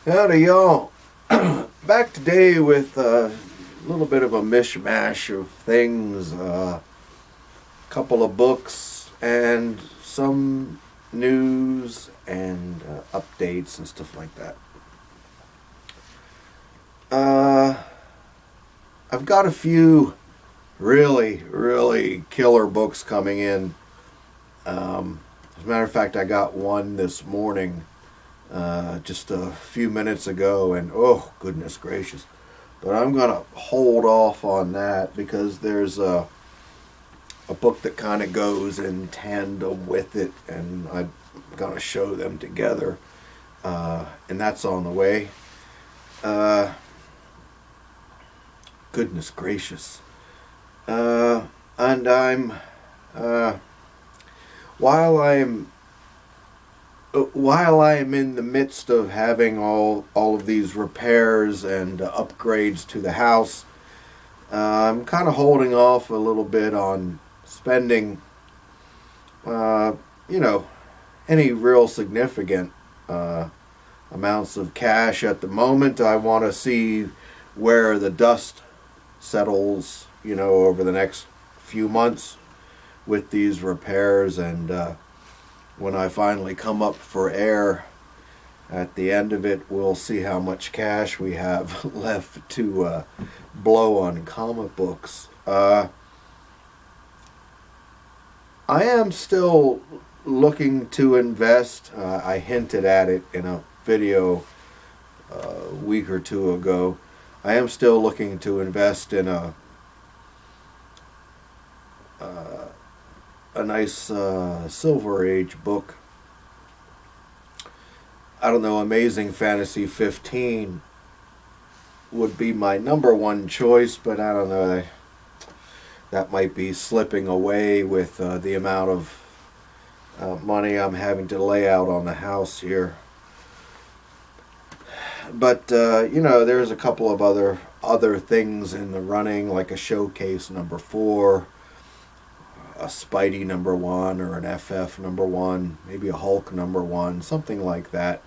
Howdy, y'all. Back today with a little bit of a mishmash of things. A couple of books and some news and updates and stuff like that. I've got a few really killer books coming in. As a matter of fact, I got one this morning. Just a few minutes ago, and oh goodness gracious, but I'm gonna hold off on that because there's a book that kind of goes in tandem with it, and I'm gonna show them together, and that's on the way. Goodness gracious, and I'm while I'm in the midst of having all of these repairs and upgrades to the house, I'm kind of holding off a little bit on spending, any real significant amounts of cash at the moment. I want to see where the dust settles, over the next few months with these repairs, and when I finally come up for air at the end of it, we'll see how much cash we have left to blow on comic books. I am still looking to invest. I hinted at it in a video a week or two ago. I am still looking to invest in a nice Silver Age book. I don't know, Amazing Fantasy 15 would be my number one choice, but I don't know, that might be slipping away with the amount of money I'm having to lay out on the house here. But there's a couple of other things in the running, like a Showcase number 4, a Spidey number 1, or an FF number 1, maybe a Hulk number 1, something like that.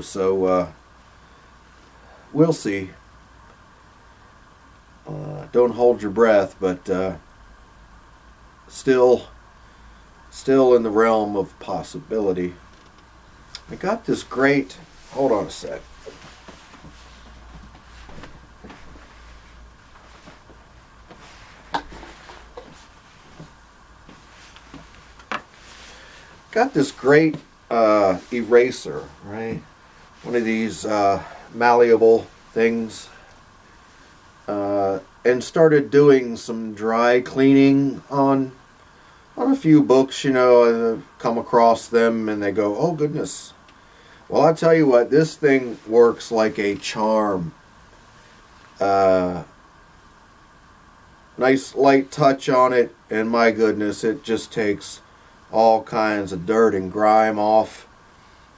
So we'll see. Don't hold your breath, but still in the realm of possibility. I got this great, hold on a sec. Got this great eraser, right? One of these malleable things. And started doing some dry cleaning on a few books, I come across them and they go, oh goodness. Well, I tell you what, this thing works like a charm. Nice light touch on it, and my goodness, it just takes all kinds of dirt and grime off.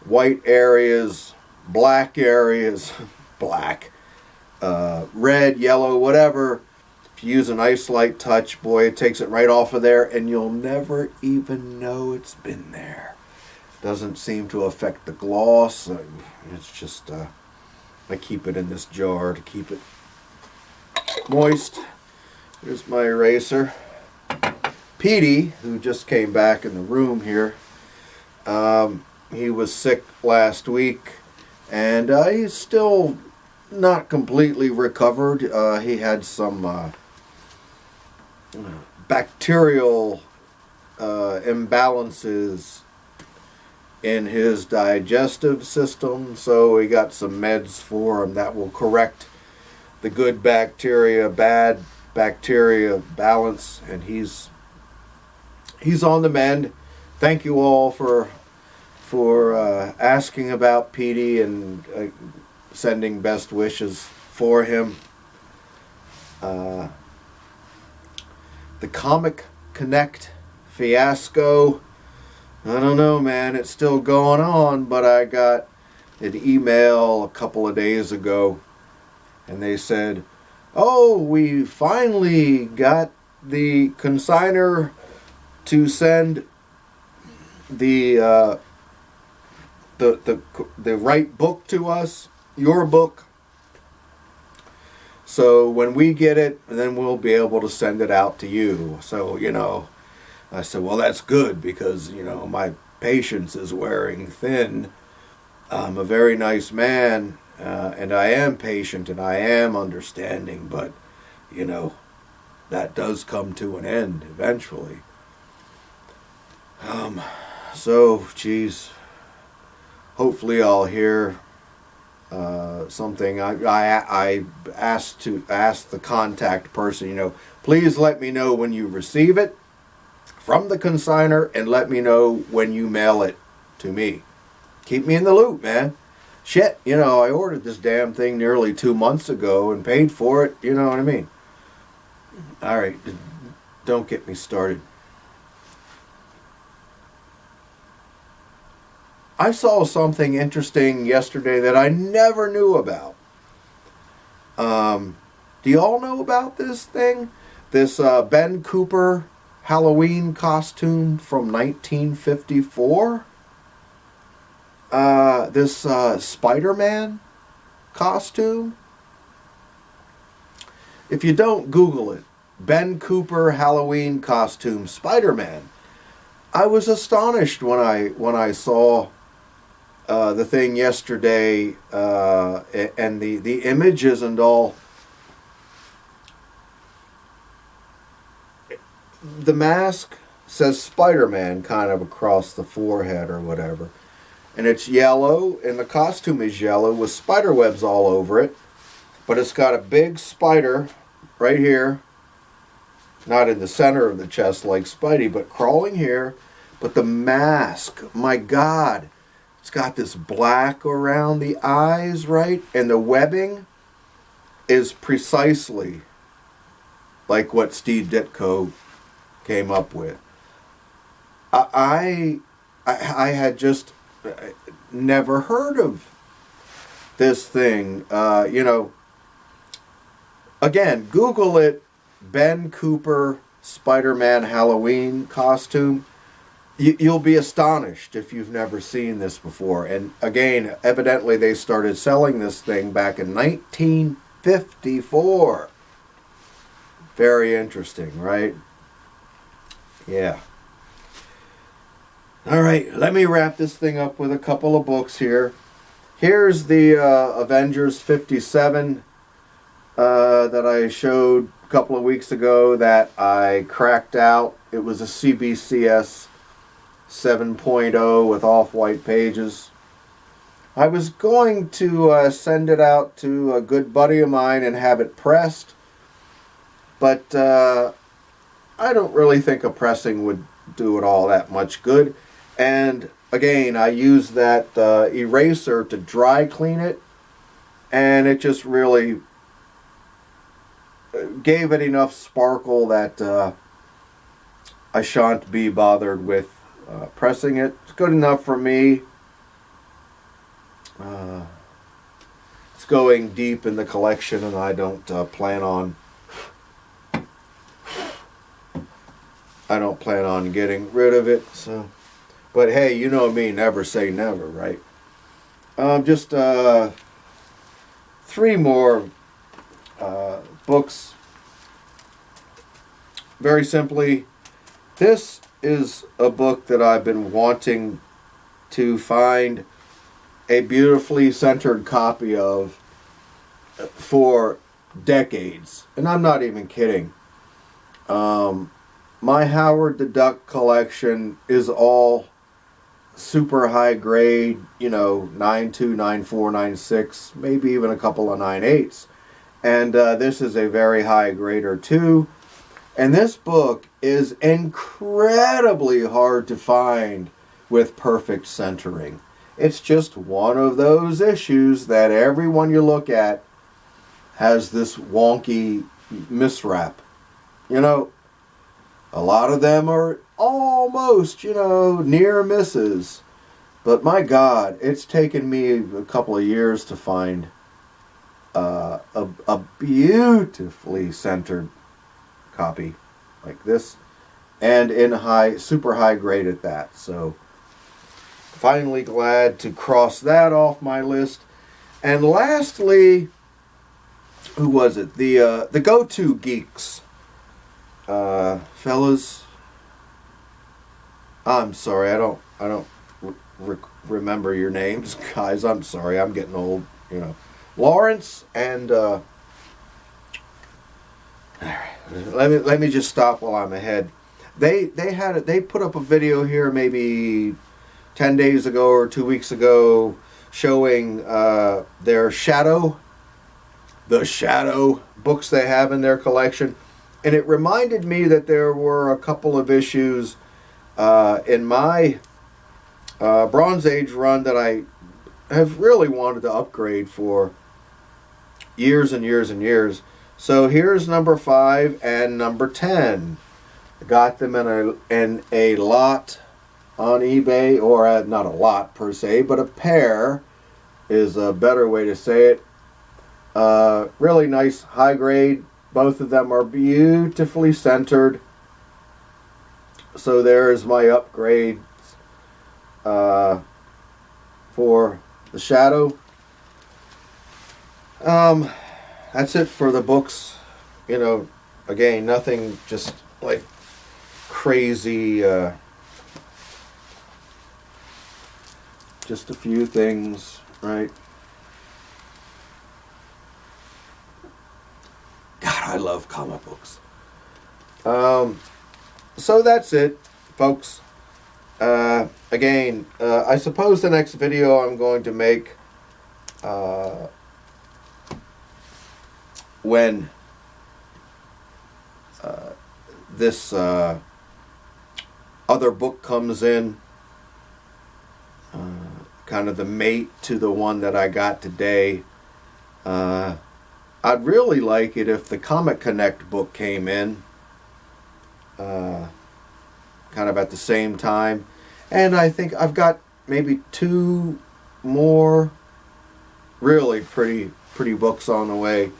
White areas, black areas, black, red, yellow, whatever. If you use a nice light touch, boy, it takes it right off of there, and you'll never even know it's been there. Doesn't seem to affect the gloss. It's just, I keep it in this jar to keep it moist. Here's my eraser. Petey, who just came back in the room here, he was sick last week, and he's still not completely recovered. He had some bacterial imbalances in his digestive system, so we got some meds for him that will correct the good bacteria, bad bacteria balance, and he's on the mend. Thank you all for asking about Petey and sending best wishes for him. The Comic Connect fiasco, I don't know, man, it's still going on, but I got an email a couple of days ago, and they said, oh, we finally got the consignor to send the the right book to us, your book. So when we get it, then we'll be able to send it out to you. So, I said, well, that's good because, my patience is wearing thin. I'm a very nice man, and I am patient and I am understanding, but, that does come to an end eventually. So, geez, hopefully I'll hear something. I asked the contact person, please let me know when you receive it from the consigner and let me know when you mail it to me. Keep me in the loop, man. Shit, I ordered this damn thing nearly 2 months ago and paid for it, you know what I mean? All right, don't get me started. I saw something interesting yesterday that I never knew about. Do y'all know about this thing? This Ben Cooper Halloween costume from 1954? This Spider-Man costume? If you don't, Google it. Ben Cooper Halloween costume Spider-Man. I was astonished when I saw the thing yesterday, and the images and all. The mask says Spider-Man kind of across the forehead or whatever. And it's yellow, and the costume is yellow with spider webs all over it. But it's got a big spider right here. Not in the center of the chest like Spidey, but crawling here. But the mask, my God, it's got this black around the eyes, right? And the webbing is precisely like what Steve Ditko came up with. I had just never heard of this thing. Again, Google it, Ben Cooper Spider-Man Halloween costume. You'll be astonished if you've never seen this before. And again, evidently they started selling this thing back in 1954. Very interesting, right? Yeah. All right, let me wrap this thing up with a couple of books here. Here's the Avengers 57 that I showed a couple of weeks ago that I cracked out. It was a CBCS 7.0 with off-white pages. I was going to send it out to a good buddy of mine and have it pressed, but I don't really think a pressing would do it all that much good. And again, I used that eraser to dry clean it, and it just really gave it enough sparkle that I shan't be bothered with pressing it. It's good enough for me. It's going deep in the collection, and I don't plan on getting rid of it. So, but hey, you know me, never say never, right? Just 3 more books. Very simply, this is a book that I've been wanting to find a beautifully centered copy of for decades. And I'm not even kidding. My Howard the Duck collection is all super high grade, 9.2, 9.4, 9.6, maybe even a couple of 9.8s. And this is a very high grader too. And this book is incredibly hard to find with perfect centering. It's just one of those issues that everyone you look at has this wonky misrap. A lot of them are almost, near misses. But my God, it's taken me a couple of years to find a beautifully centered copy like this, and in super high grade at that. So finally glad to cross that off my list. And lastly, who was it? The go-to geeks. Fellas, I'm sorry, I don't remember your names, guys. I'm sorry, I'm getting old, you know. Lawrence and let me just stop while I'm ahead. They put up a video here maybe 10 days ago or 2 weeks ago showing their the Shadow books they have in their collection. And it reminded me that there were a couple of issues in my Bronze Age run that I have really wanted to upgrade for years and years and years. So here's number 5 and number 10. I got them in a lot on eBay, or not a lot per se, but a pair is a better way to say it. Really nice, high grade. Both of them are beautifully centered. So there's my upgrades for the Shadow. That's it for the books. You know, again, nothing just like crazy. Just a few things, right? God, I love comic books. So that's it, folks. Again, I suppose the next video I'm going to make when this other book comes in, kind of the mate to the one that I got today. I'd really like it if the Comic Connect book came in kind of at the same time. And I think I've got maybe 2 more really pretty books on the way.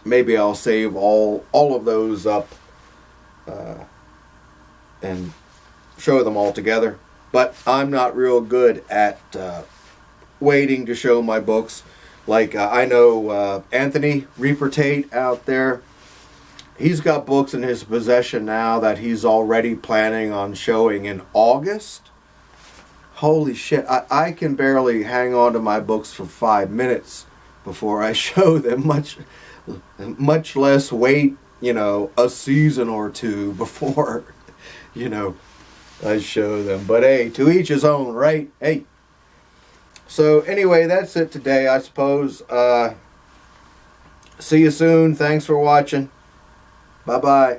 Maybe I'll save all of those up and show them all together. But I'm not real good at waiting to show my books. Like I know Anthony Reaper Tate out there. He's got books in his possession now that he's already planning on showing in August. Holy shit, I can barely hang on to my books for 5 minutes before I show them, much less wait, you know, a season or 2 before, you know, I show them. But hey, to each his own, right? Hey. So anyway, that's it today, I suppose. See you soon. Thanks for watching. Bye-bye.